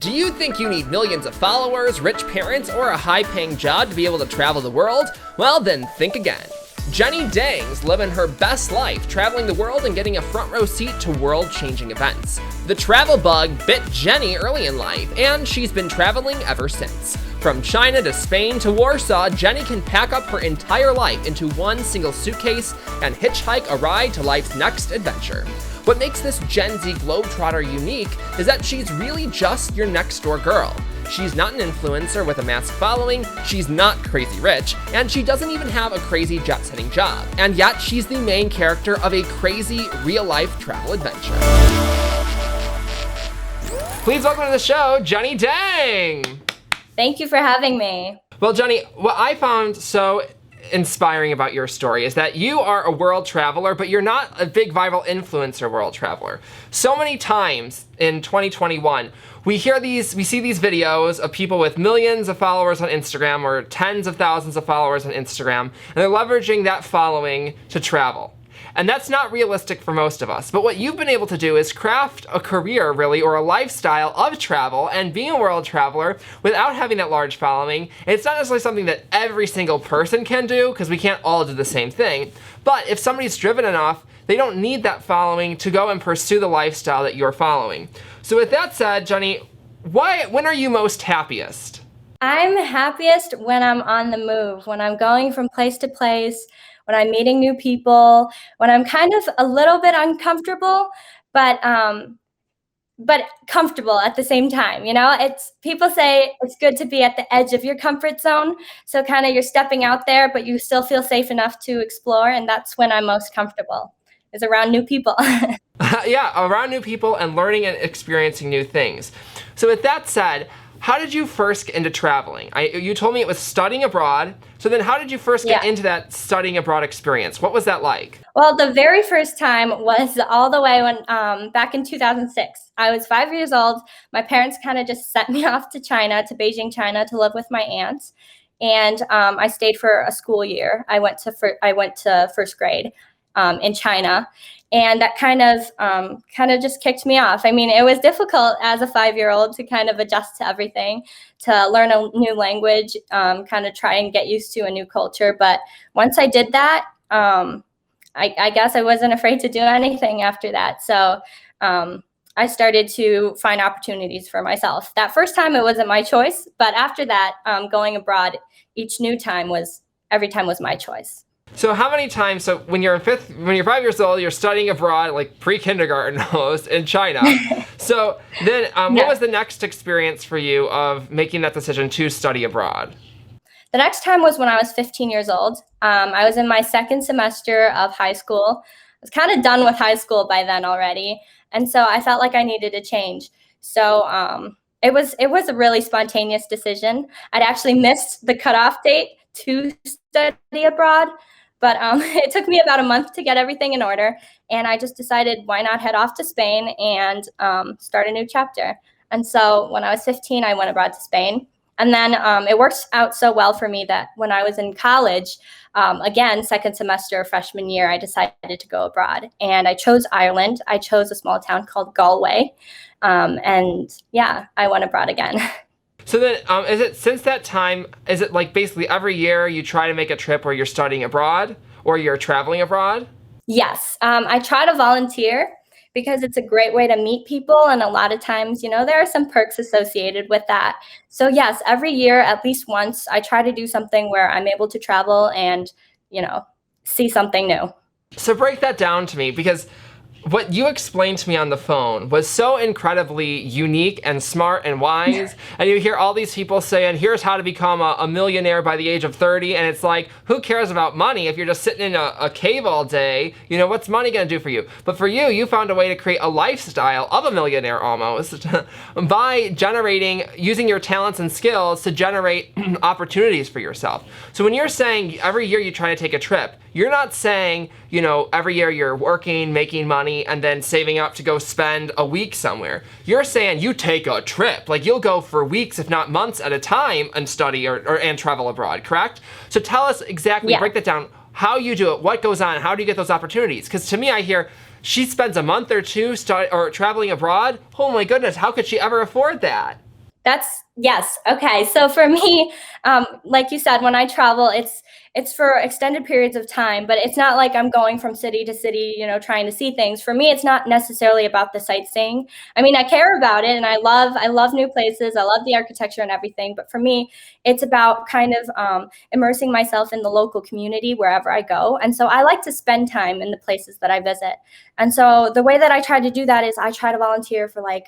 Do you think you need millions of followers, rich parents, or a high-paying job to be able to travel the world? Well, then think again. Jenny Deng's living her best life, traveling the world and getting a front row seat to world-changing events. The travel bug bit Jenny early in life, and she's been traveling ever since. From China to Spain to Warsaw, Jenny can pack up her entire life into one single suitcase and hitchhike a ride to life's next adventure. What makes this Gen Z globetrotter unique is that she's really just your next door girl. She's not an influencer with a massive following, she's not crazy rich, and she doesn't even have a crazy jet-setting job. And yet, she's the main character of a crazy, real-life travel adventure. Please welcome to the show, Jenny Deng! Thank you for having me. Well, Jenny, what I found so inspiring about your story is that you are a world traveler, but you're not a big viral influencer world traveler. So many times in 2021, we see these videos of people with millions of followers on Instagram or tens of thousands of followers on Instagram, and they're leveraging that following to travel. And that's not realistic for most of us. But what you've been able to do is craft a career, really, or a lifestyle of travel and being a world traveler without having that large following. And it's not necessarily something that every single person can do, because we can't all do the same thing. But if somebody's driven enough, they don't need that following to go and pursue the lifestyle that you're following. So with that said, Jenny, when are you most happiest? I'm happiest when I'm on the move, when I'm going from place to place, when I'm meeting new people, when I'm kind of a little bit uncomfortable, but comfortable at the same time. You know, people say it's good to be at the edge of your comfort zone. So kind of you're stepping out there, but you still feel safe enough to explore. And that's when I'm most comfortable, is around new people. Yeah, around new people and learning and experiencing new things. So with that said, how did you first get into traveling? You told me it was studying abroad. So then how did you first get into that studying abroad experience? What was that like? Well, the very first time was all the way when back in 2006. I was 5 years old. My parents kind of just sent me off to China, to Beijing, China, to live with my aunt. And I stayed for a school year. I went to first grade in China. And that kind of just kicked me off. I mean, it was difficult as a 5-year-old to kind of adjust to everything, to learn a new language, kind of try and get used to a new culture. But once I did that, I guess I wasn't afraid to do anything after that. So I started to find opportunities for myself. That first time, it wasn't my choice. But after that, going abroad, every time was my choice. So how many times, so when you're 5 years old, you're studying abroad, like pre-kindergarten almost, in China. So then what was the next experience for you of making that decision to study abroad? The next time was when I was 15 years old. I was in my second semester of high school. I was kind of done with high school by then already. And so I felt like I needed a change. So it was a really spontaneous decision. I'd actually missed the cutoff date to study abroad. But it took me about a month to get everything in order. And I just decided, why not head off to Spain and start a new chapter. And so when I was 15, I went abroad to Spain. And then it worked out so well for me that when I was in college, again, second semester, freshman year, I decided to go abroad. And I chose Ireland. I chose a small town called Galway. And yeah, I went abroad again. So then, since that time, is it like basically every year you try to make a trip where you're studying abroad or you're traveling abroad? Yes, I try to volunteer because it's a great way to meet people. And a lot of times, there are some perks associated with that. So yes, every year, at least once, I try to do something where I'm able to travel and, see something new. So break that down to me, because what you explained to me on the phone was so incredibly unique and smart and wise. And you hear all these people saying, here's how to become a millionaire by the age of 30. And it's like, who cares about money if you're just sitting in a cave all day? What's money going to do for you? But for you, you found a way to create a lifestyle of a millionaire almost by using your talents and skills to generate opportunities for yourself. So when you're saying every year you try to take a trip, you're not saying, every year you're working, making money, and then saving up to go spend a week somewhere. You're saying you take a trip, like you'll go for weeks, if not months at a time and study and travel abroad, correct? So tell us exactly, break that down, how you do it, what goes on, how do you get those opportunities? Because to me, I hear she spends a month or two traveling abroad. Oh my goodness, how could she ever afford that? Yes. Okay. So for me, like you said, when I travel, it's for extended periods of time, but it's not like I'm going from city to city, trying to see things. For me, it's not necessarily about the sightseeing. I mean, I care about it, and I love new places. I love the architecture and everything. But for me, it's about kind of immersing myself in the local community wherever I go. And so I like to spend time in the places that I visit. And so the way that I try to do that is I try to volunteer for like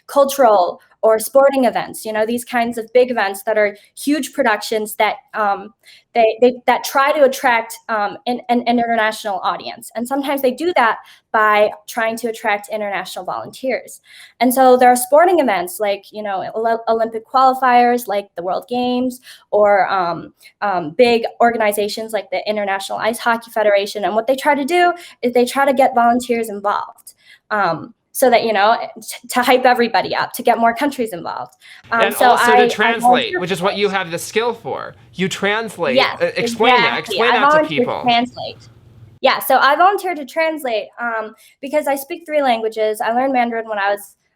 cultural or sporting events, these kinds of big events that are huge productions that that try to attract an international audience. And sometimes they do that by trying to attract international volunteers. And so there are sporting events like, Olympic qualifiers like the World Games, or big organizations like the International Ice Hockey Federation. And what they try to do is they try to get volunteers involved. So that, to hype everybody up, to get more countries involved. And so also to I translate, volunteer which is for what you it. have the skill for. You translate. Yes, Explain that. exactly. Explain I that to volunteer to people. translate. Yeah, so I volunteer to translate because I speak 3 languages. I learned Mandarin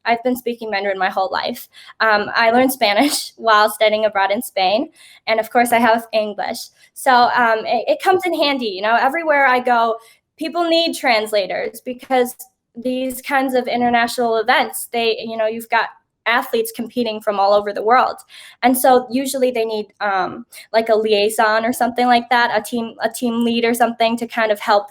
I've been speaking Mandarin my whole life. I learned Spanish while studying abroad in Spain. And of course, I have English. So it comes in handy. Everywhere I go, people need translators because these kinds of international events, you've got athletes competing from all over the world. And so usually they need like a liaison or something like that, a team lead or something to kind of help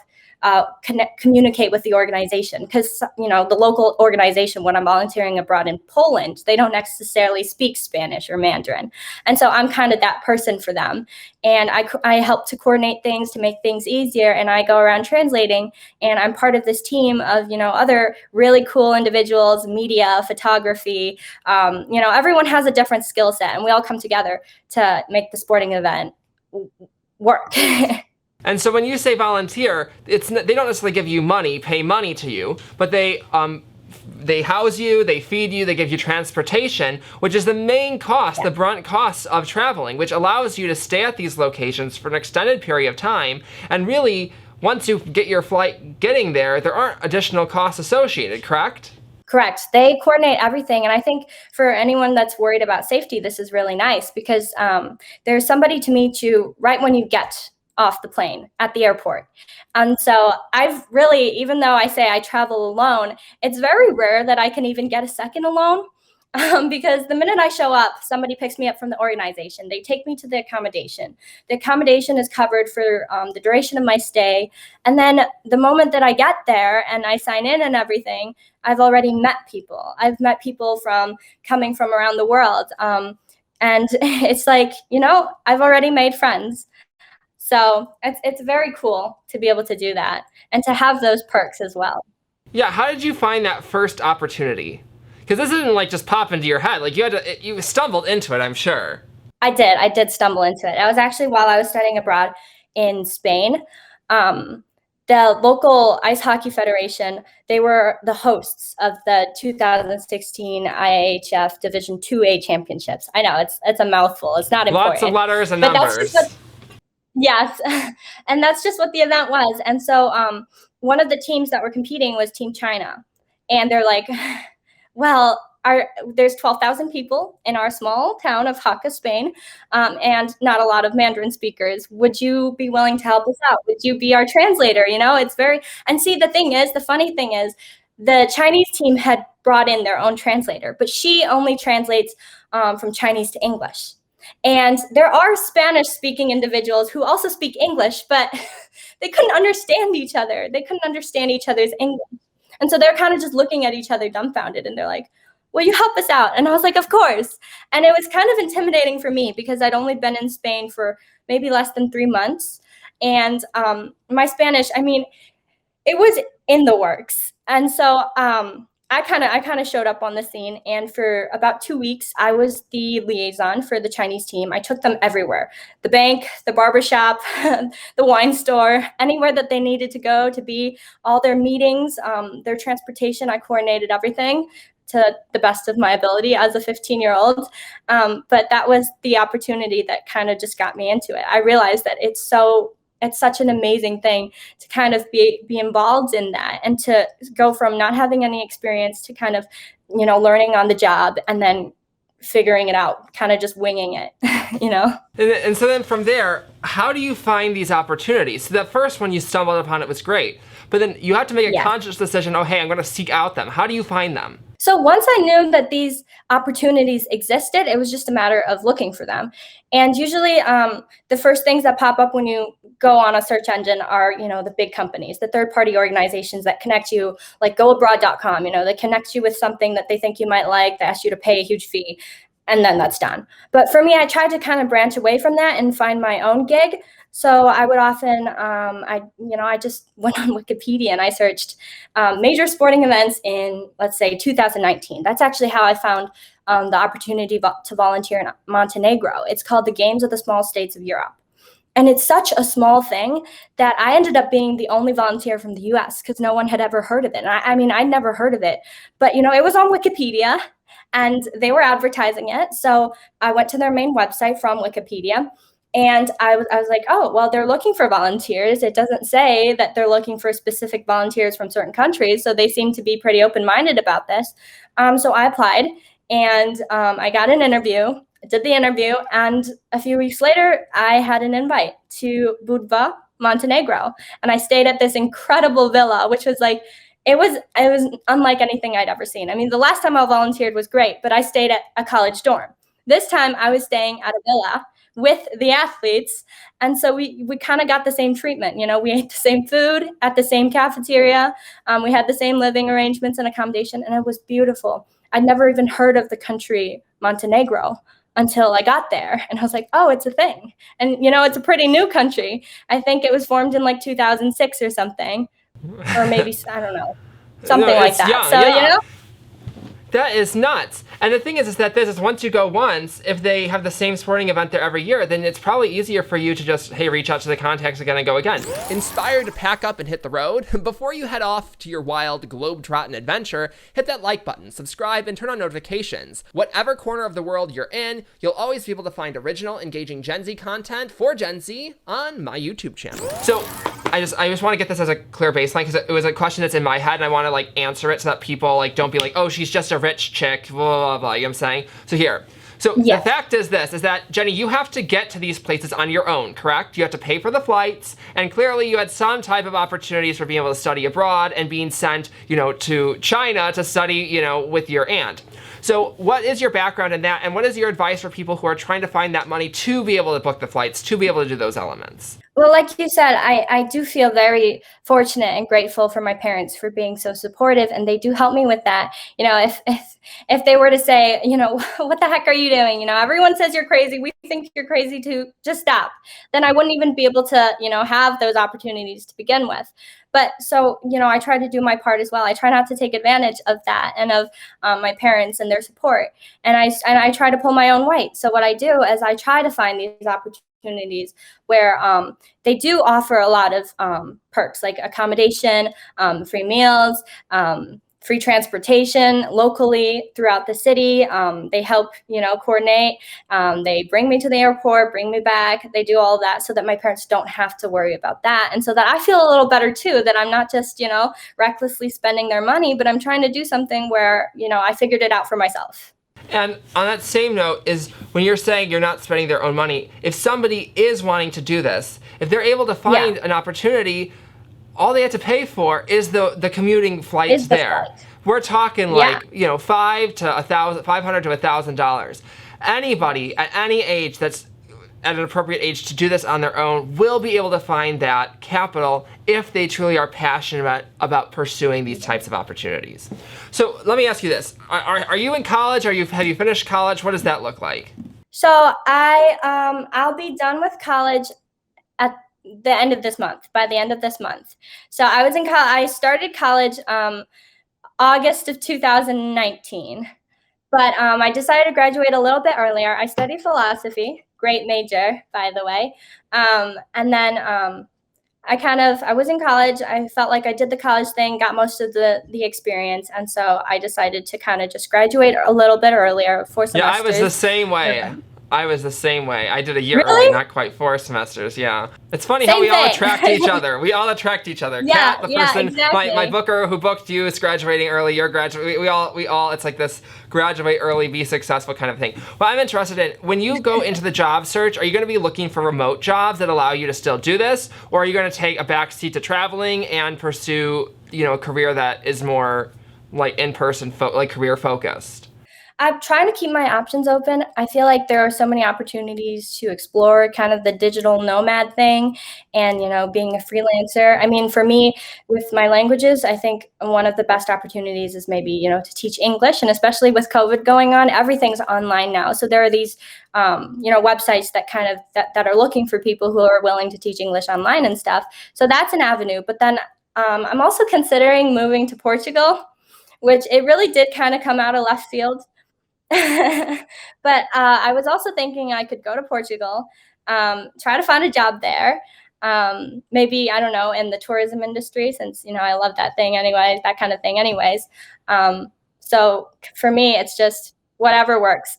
communicate with the organization, because the local organization, when I'm volunteering abroad in Poland, they don't necessarily speak Spanish or Mandarin, and so I'm kind of that person for them, and I help to coordinate things to make things easier, and I go around translating, and I'm part of this team of other really cool individuals, media, photography. Everyone has a different skill set, and we all come together to make the sporting event work. And so when you say volunteer, they don't necessarily give you money, pay money to you, but they house you, they feed you, they give you transportation, which is the main cost, the brunt cost of traveling, which allows you to stay at these locations for an extended period of time. And really, once you get your flight getting there, there aren't additional costs associated, correct? Correct. They coordinate everything. And I think for anyone that's worried about safety, this is really nice because there's somebody to meet you right when you get off the plane at the airport. And so I've really, even though I say I travel alone, it's very rare that I can even get a second alone. Because the minute I show up, somebody picks me up from the organization. They take me to the accommodation. The accommodation is covered for the duration of my stay. And then the moment that I get there and I sign in and everything, I've already met people. I've met people coming from around the world. And it's like, I've already made friends. So it's very cool to be able to do that and to have those perks as well. Yeah, how did you find that first opportunity? Because this didn't like just pop into your head. Like you stumbled into it, I'm sure. I did stumble into it. I was actually, while I was studying abroad in Spain, the local ice hockey federation, they were the hosts of the 2016 IHF Division 2A championships. I know it's a mouthful. It's not important. Lots of letters and but numbers. Yes, and that's just what the event was. And so one of the teams that were competing was Team China. And they're like, well, there's 12,000 people in our small town of Jaca, Spain, and not a lot of Mandarin speakers. Would you be willing to help us out? Would you be our translator? And see, the funny thing is, the Chinese team had brought in their own translator, but she only translates from Chinese to English. And there are Spanish-speaking individuals who also speak English, but they couldn't understand each other. They couldn't understand each other's English. And so they're kind of just looking at each other dumbfounded, and they're like, will you help us out? And I was like, of course. And it was kind of intimidating for me because I'd only been in Spain for maybe less than 3 months. And my Spanish, it was in the works. And so I kind of showed up on the scene, and for about 2 weeks, I was the liaison for the Chinese team. I took them everywhere: the bank, the barbershop, the wine store, anywhere that they needed to go to be, all their meetings, their transportation. I coordinated everything to the best of my ability as a 15-year-old. But that was the opportunity that kind of just got me into it. I realized that it's such an amazing thing to kind of be involved in that, and to go from not having any experience to kind of, learning on the job, and then figuring it out, kind of just winging it, you know? And so then from there, how do you find these opportunities? So that first one you stumbled upon, it was great. But then you have to make a conscious decision, oh, hey, I'm going to seek out them. How do you find them? So once I knew that these opportunities existed, it was just a matter of looking for them. And usually the first things that pop up when you go on a search engine are, you know, the big companies, the third-party organizations that connect you, like goabroad.com, you know, they connect you with something that they think you might like, they ask you to pay a huge fee, and then that's done. But for me, I tried to kind of branch away from that and find my own gig. So I would often, I just went on Wikipedia and I searched major sporting events in, let's say, 2019. That's actually how I found the opportunity to volunteer in Montenegro. It's called the Games of the Small States of Europe. And it's such a small thing that I ended up being the only volunteer from the US because no one had ever heard of it. And I'd never heard of it. But, you know, it was on Wikipedia and they were advertising it. So I went to their main website from Wikipedia. And I was like, oh, well, they're looking for volunteers. It doesn't say that they're looking for specific volunteers from certain countries. So they seem to be pretty open-minded about this. So I applied and I got an interview, did the interview. And a few weeks later, I had an invite to Budva, Montenegro. And I stayed at this incredible villa, which was like, it was unlike anything I'd ever seen. I mean, the last time I volunteered was great, but I stayed at a college dorm. This time I was staying at a villa with the athletes. And so we kind of got the same treatment. You know, we ate the same food at the same cafeteria. We had the same living arrangements and accommodation, and it was beautiful. I'd never even heard of the country Montenegro until I got there. And I was like, oh, it's a thing. And, you know, it's a pretty new country. I think it was formed in like 2006 or something, or maybe, I don't know, something like that. Young, so, yeah. you know. That is nuts. And the thing is that this is once you go once, if they have the same sporting event there every year, then it's probably easier for you to just, hey, reach out to the contacts again and go again. Inspired to pack up and hit the road? Before you head off to your wild globe-trotting adventure, hit that like button, subscribe, and turn on notifications. Whatever corner of the world you're in, you'll always be able to find original, engaging Gen Z content for Gen Z on my YouTube channel. So I just want to get this as a clear baseline because it was a question that's in my head and I want to like answer it so that people like don't be like, oh, she's just a rich chick, blah, blah, blah, you know what I'm saying? So here. So the fact is this, is that, Jenny, you have to get to these places on your own, correct? You have to pay for the flights, and clearly you had some type of opportunities for being able to study abroad and being sent, you know, to China to study, you know, with your aunt. So what is your background in that, and what is your advice for people who are trying to find that money to be able to book the flights, to be able to do those elements? Well, like you said, I do feel very fortunate and grateful for my parents for being so supportive, and they do help me with that. You know, if they were to say, you know, what the heck are you doing? You know, everyone says you're crazy. We think you're crazy too. Just stop. Then I wouldn't even be able to, you know, have those opportunities to begin with. But so, you know, I try to do my part as well. I try not to take advantage of that and of my parents and their support. And I try to pull my own weight. So what I do is I try to find these opportunities where they do offer a lot of perks like accommodation, free meals, free transportation locally throughout the city. They help, you know, coordinate. They bring me to the airport, bring me back. They do all of that so that my parents don't have to worry about that. And so that I feel a little better too, that I'm not just, you know, recklessly spending their money, but I'm trying to do something where, you know, I figured it out for myself. And on that same note is when you're saying you're not spending their own money, if somebody is wanting to do this, if they're able to find an opportunity, all they have to pay for is the commuting flights there. We're talking like, you know, $500 to $1,000. Anybody at any age that's at an appropriate age to do this on their own will be able to find that capital if they truly are passionate about pursuing these types of opportunities. So let me ask you this. Are you in college? Have you finished college? What does that look like? So I'll be done with college at the end of this month, by the end of this month. So I was in college. I started college August of 2019, but I decided to graduate a little bit earlier. I studied philosophy, great major, by the way. And then I was in college. I felt like I did the college thing, got most of the experience. And so I decided to kind of just graduate a little bit earlier, 4 semesters. Yeah, I was the same way. I was the same way. I did a year early, Really? not quite 4 semesters. Yeah. It's funny how Same we all thing. attract each other. We all attract each other. Yeah, Kat, the yeah, person, my exactly. booker who booked you is graduating early. You're graduating. We all. It's like this graduate early, be successful kind of thing. Well, I'm interested in when you go into the job search. Are you going to be looking for remote jobs that allow you to still do this, or are you going to take a backseat to traveling and pursue, a career that is more like in-person, like career focused? I'm trying to keep my options open. I feel like there are so many opportunities to explore kind of the digital nomad thing and, being a freelancer. I mean, for me, with my languages, I think one of the best opportunities is maybe, to teach English. And especially with COVID going on, everything's online now. So there are these, websites that kind of that are looking for people who are willing to teach English online and stuff. So that's an avenue. But then I'm also considering moving to Portugal, which it really did kind of come out of left field. But I was also thinking I could go to Portugal, try to find a job there. Maybe, I don't know, in the tourism industry, since, I love that thing anyway, that kind of thing anyways. So for me, it's just whatever works.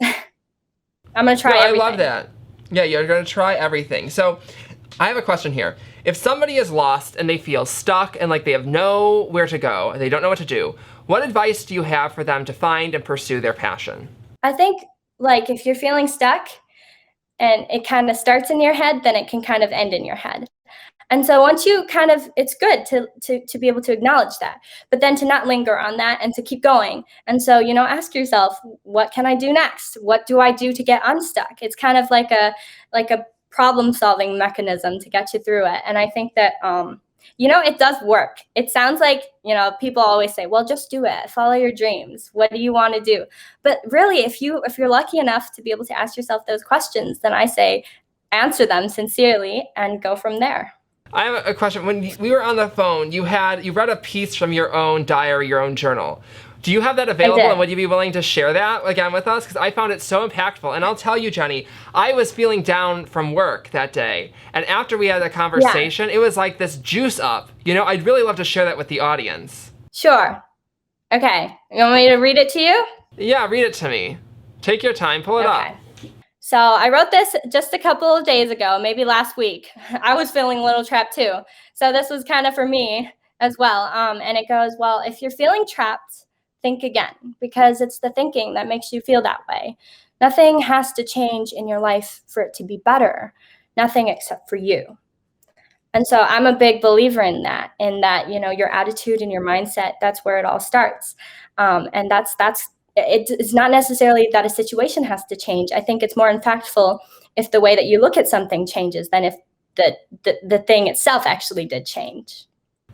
I'm going to try everything. I love that. Yeah, you're going to try everything. So I have a question here. If somebody is lost and they feel stuck and like they have nowhere to go and they don't know what to do, what advice do you have for them to find and pursue their passion? I think, like, if you're feeling stuck and it kind of starts in your head, then it can kind of end in your head. And so once you kind of, it's good to be able to acknowledge that, but then to not linger on that and to keep going. And so, ask yourself, what can I do next? What do I do to get unstuck? It's kind of like a problem solving mechanism to get you through it. And I think that, it does work. It sounds like, people always say, well, just do it. Follow your dreams. What do you want to do? But really, if you're lucky enough to be able to ask yourself those questions, then I say answer them sincerely and go from there. I have a question. When we were on the phone, you read a piece from your own diary, your own journal. Do you have that available, and would you be willing to share that again with us? Because I found it so impactful. And I'll tell you, Jenny, I was feeling down from work that day. And after we had a conversation, It was like this juice up. I'd really love to share that with the audience. Sure. Okay. You want me to read it to you? Yeah, read it to me. Take your time. Pull it up. So I wrote this just a couple of days ago, maybe last week. I was feeling a little trapped too. So this was kind of for me as well. And it goes, well, if you're feeling trapped, think again, because it's the thinking that makes you feel that way. Nothing has to change in your life for it to be better. Nothing except for you. And so I'm a big believer in that, your attitude and your mindset, that's where it all starts. And it's not necessarily that a situation has to change. I think it's more impactful if the way that you look at something changes than if the thing itself actually did change.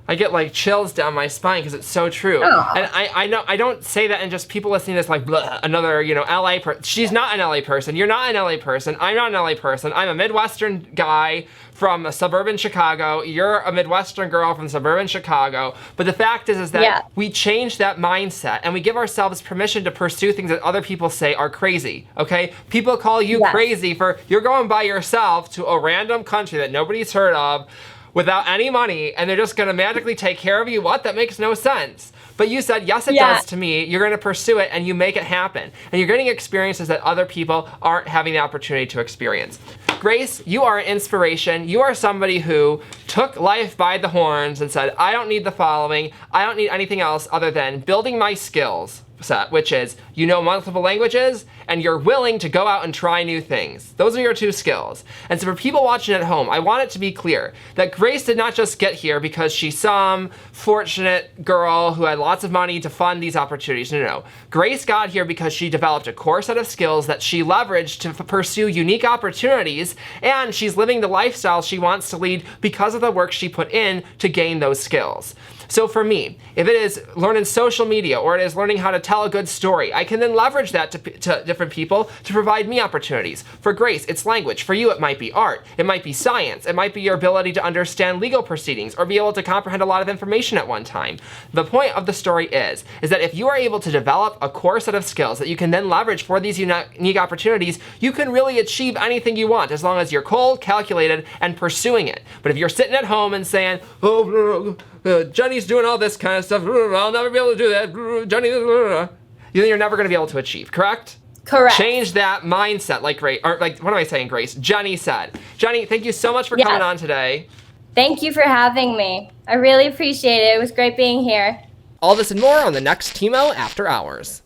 I get like chills down my spine because it's so true. Oh. And I know I don't say that and just people listening to this like another LA person. She's not an LA person. You're not an LA person. I'm not an LA person. I'm a Midwestern guy from suburban Chicago. You're a Midwestern girl from suburban Chicago. But the fact is that we change that mindset and we give ourselves permission to pursue things that other people say are crazy. Okay? People call you crazy for you're going by yourself to a random country that nobody's heard of, without any money, and they're just gonna magically take care of you. What? That makes no sense. But you said, yes, it does to me. You're gonna pursue it and you make it happen. And you're getting experiences that other people aren't having the opportunity to experience. Grace, you are an inspiration. You are somebody who took life by the horns and said, I don't need the following. I don't need anything else other than building my skills set, which is multiple languages and you're willing to go out and try new things. Those are your two skills. And so for people watching at home, I want it to be clear that Grace did not just get here because she's some fortunate girl who had lots of money to fund these opportunities. No. Grace got here because she developed a core set of skills that she leveraged to pursue unique opportunities, and she's living the lifestyle she wants to lead because of the work she put in to gain those skills. So for me, if it is learning social media or it is learning how to tell a good story, I can then leverage that to different people to provide me opportunities. For Grace, it's language. For you, it might be art. It might be science. It might be your ability to understand legal proceedings or be able to comprehend a lot of information at one time. The point of the story is that if you are able to develop a core set of skills that you can then leverage for these unique opportunities, you can really achieve anything you want as long as you're cold, calculated, and pursuing it. But if you're sitting at home and saying, oh, Jenny's doing all this kind of stuff, I'll never be able to do that, Jenny, you're never going to be able to achieve, correct? Correct. Change that mindset, like what am I saying, Grace? Jenny said. Jenny, thank you so much for coming on today. Thank you for having me. I really appreciate it. It was great being here. All this and more on the next Timo After Hours.